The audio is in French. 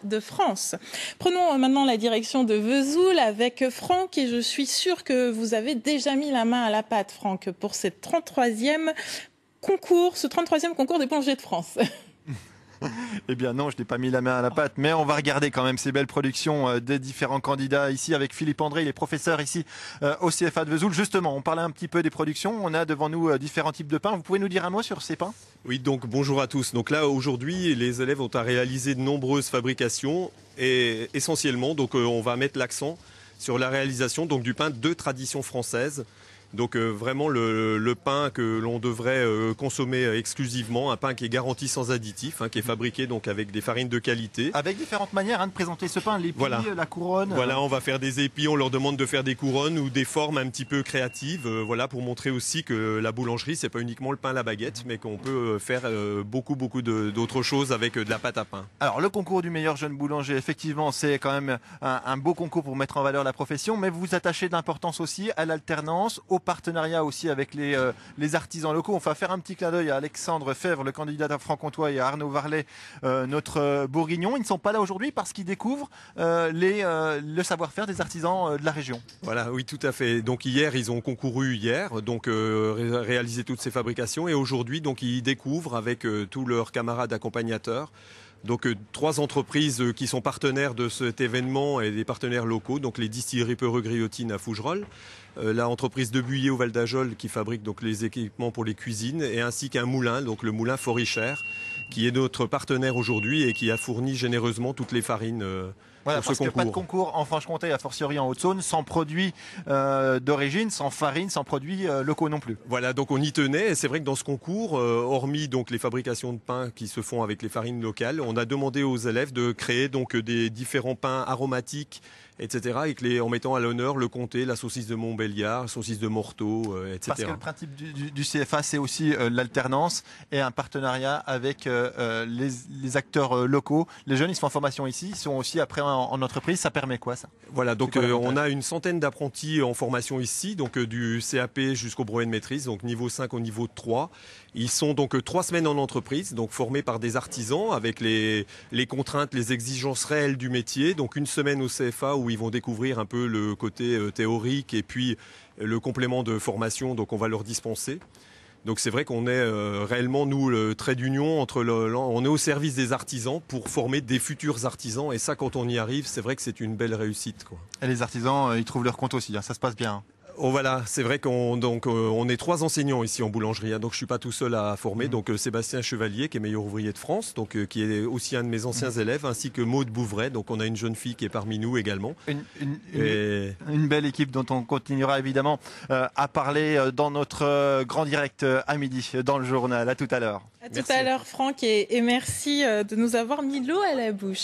de France. Prenons maintenant la direction de Vesoul avec Franck et je suis sûre que vous avez déjà mis la main à la pâte, Franck, pour ce 33e concours des boulangers de France. Eh bien non, je n'ai pas mis la main à la pâte, mais on va regarder quand même ces belles productions des différents candidats ici avec Philippe André, il est professeur ici au CFA de Vesoul. Justement, on parlait un petit peu des productions, on a devant nous différents types de pains. Vous pouvez nous dire un mot sur ces pains? Oui, donc bonjour à tous. Donc là, aujourd'hui, les élèves ont à réaliser de nombreuses fabrications et essentiellement, donc on va mettre l'accent sur la réalisation donc, du pain de tradition française. Donc vraiment le pain que l'on devrait consommer exclusivement, un pain qui est garanti sans additifs, qui est fabriqué donc avec des farines de qualité. Avec différentes manières de présenter ce pain, l'épi, voilà. La couronne. Voilà, on va faire des épis, on leur demande de faire des couronnes ou des formes un petit peu créatives, voilà, pour montrer aussi que la boulangerie, c'est pas uniquement le pain à la baguette, mais qu'on peut faire beaucoup d'autres choses avec de la pâte à pain. Alors le concours du meilleur jeune boulanger, effectivement, c'est quand même un beau concours pour mettre en valeur la profession, mais vous vous attachez de l'importance aussi à l'alternance, au partenariat aussi avec les artisans locaux. On va faire un petit clin d'œil à Alexandre Fèvre, le candidat à Franc-Comtois, et à Arnaud Varlet, notre bourguignon. Ils ne sont pas là aujourd'hui parce qu'ils découvrent le savoir-faire des artisans de la région. Voilà, oui, tout à fait. Donc hier, ils ont concouru donc réalisé toutes ces fabrications, et aujourd'hui, donc ils découvrent avec tous leurs camarades accompagnateurs. Donc 3 entreprises qui sont partenaires de cet événement et des partenaires locaux, donc les distilleries Peureux-Griotine à Fougerolles, la entreprise de Buyer au Val d'Ajol qui fabrique donc les équipements pour les cuisines, et ainsi qu'un moulin, donc le moulin Forichère, qui est notre partenaire aujourd'hui et qui a fourni généreusement toutes les farines voilà, pour ce concours. Parce que pas de concours en Franche-Comté, a fortiori en Haute-Saône, sans produits d'origine, sans farine, sans produits locaux non plus. Voilà, donc on y tenait, et c'est vrai que dans ce concours, hormis donc les fabrications de pain qui se font avec les farines locales, on a demandé aux élèves de créer donc des différents pains aromatiques, etc., en mettant à l'honneur le comté, la saucisse de Montbéliard, la saucisse de Morteau, etc. Parce que le principe du CFA, c'est aussi l'alternance et un partenariat avec les acteurs locaux. Les jeunes, ils se font en formation ici, ils sont aussi après en entreprise. Ça permet quoi, ça? Voilà, donc on a une centaine d'apprentis en formation ici, donc du CAP jusqu'au brevet de maîtrise, donc niveau 5 au niveau 3. Ils sont donc 3 semaines en entreprise, donc formés par des artisans avec les contraintes, les exigences réelles du métier. Donc une semaine au CFA où ils vont découvrir un peu le côté théorique et puis le complément de formation, donc on va leur dispenser. Donc c'est vrai qu'on est réellement, nous, le trait d'union on est au service des artisans pour former des futurs artisans, et ça, quand on y arrive, c'est vrai que c'est une belle réussite, quoi. Et les artisans, ils trouvent leur compte aussi, ça se passe bien. Oh voilà, c'est vrai qu'on est 3 enseignants ici en boulangerie, donc je suis pas tout seul à former. Donc Sébastien Chevalier, qui est meilleur ouvrier de France, donc qui est aussi un de mes anciens élèves, ainsi que Maude Bouvray, donc on a une jeune fille qui est parmi nous également. Une belle équipe dont on continuera évidemment à parler dans notre grand direct à midi dans le journal. À tout à l'heure. À tout à l'heure, Franck, et merci de nous avoir mis l'eau à la bouche.